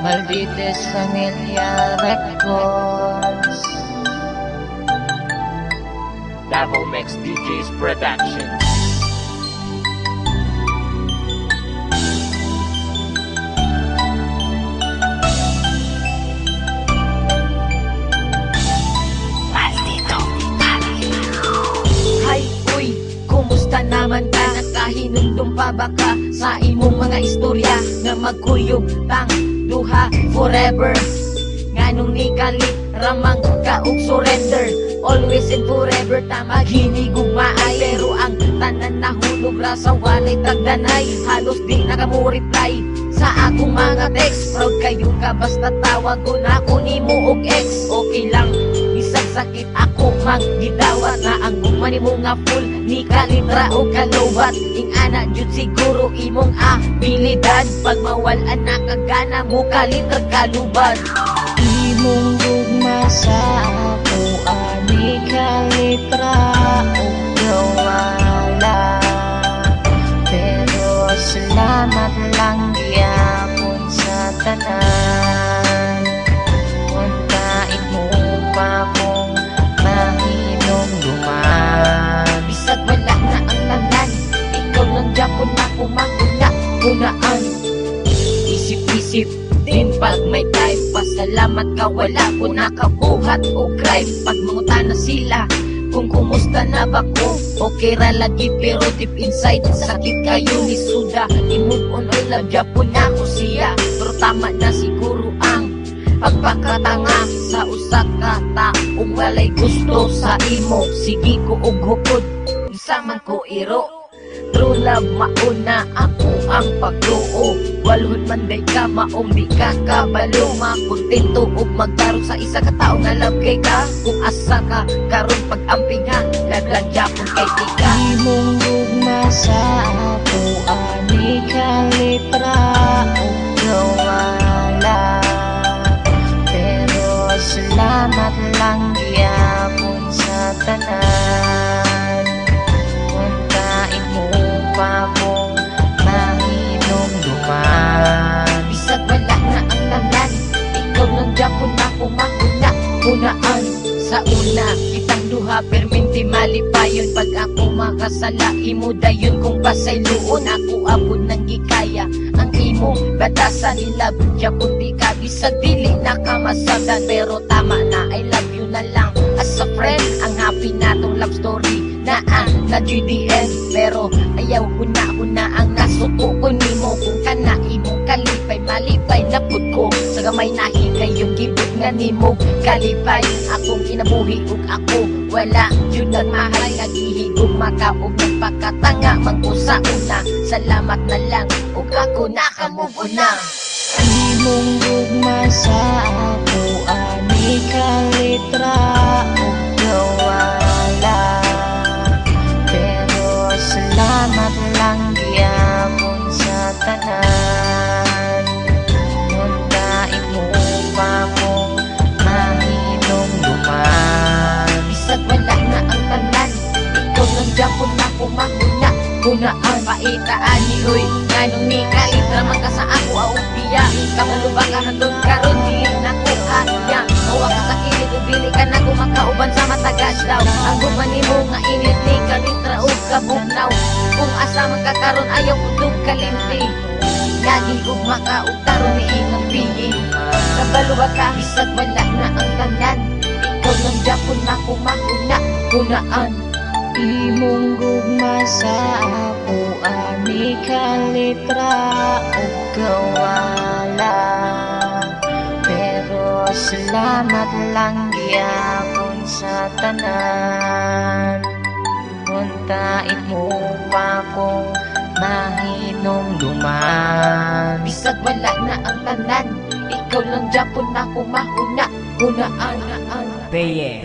Maldites Familia Records, Davao Mix DJs Productions. Hay, uy, kumusta naman ka? Nakahinumdum pa ba ka sa imong mga istorya nga magkuyog tang duha forever? Nganong ni kalit ramang ka og surrender, always and forever ta maghinigugmaay. Pero ang tanan nahulog ra sa walay tagdanay, halos di nakamureply sa akong mga text. Proud kayo ka basta tawag ko na ako nimo og ex. Okay lang bisag sakit ako magdidawat na ang gumani mo nga full ni kalitra o kalobat. Ing ana jud siguro imong abilidad, pag mawalan na kagana mo kalitra kalubad. Imong gugma sa ako ani kalitra o gawala, pero salamat lang gyapon sa tanan. Untain mo pa kung mahinom duman. Bisag wala na ang tanan, ikaw lang gyapon ako mahuna-hunaan. Isip-isip din pag may time, pasalamat ka wala ko nakabuhat o crime. Pag mangutana sila kung kumusta na ba ko, okay ra lagi pero deep inside sakit kayo ni suda. I-move on or love Japon na ko siya, pero tama na siguro ang pagpakatanga sa usa ka taong walay gusto sa imo. Sige ko og hukod isa man ko iro, true love mauna ako ang pagtuo. Walhod man day ka maong di ka kabalo, makontento og magtarong sa isa ka tao nga love kay ka. Kung asa ka karon pag-amping ha, laglag Japon kay tika. Imong gugma sa ako ani kalitra o gawala, pero salamat lang gyapon sa tanan. Untain mo pa kung mahinom duman. Bisag wala na ang tanan, ikaw lang Japon ako mahuna-hunaan. Sa una kitang duha perminti malipayon, pag ako makasala imo dayon kung pasayloon. Ako abot ng gikaya ang imo batasan nila Japon di ka bisag dili nakamasabdan, pero tama na I love you na lang as a friend. Ang happy natong love story na na GDN, pero ayaw huna-huna ang nasuko ko nimo. Kung kana imong kalipay malipay napud ko sa gamay nahi kayong gibot nga nimo kalipay. Akong kinabuhi ug ako wala jud ang mahal, nagihigog makaog nagpakatanga man ko sa una. Salamat na lang ug ako nakamove on na. Imong gugma sa ako ani kalitra o gawala, pero salamat lang gyapon sa tanan. Untain mo pa kung mahinom duman. Bisag wala na ang tanan, ikaw lang Japon ako mahuna-hunaan. Paitaan ni Hoy, nganong ni kalitra man ka sa ako aupiya. Kamalo ba ka handod karon di na ko kaya. Mawa ka sa kilid ug dili ka na kumakauban sa matagas daw. Ang guman nimo nga init ni kalitra ug kabugnaw. Kung asa man ka karon ayaw ko dug kalimti, lagi ug makaugtaron ni ilang piyi. Kabalo ba ka? Bisag wala na ang tanan, ikaw lang Japon ako mahuna-hunaan. Imong gugma sa ako ani kalitra o gawala, pero salamat lang gyapon sa tanan. Untain mo pa kung mahinom duman. Bisag wala na ang tanan, ikaw lang Japon ako mahuna-hunaan. Peye.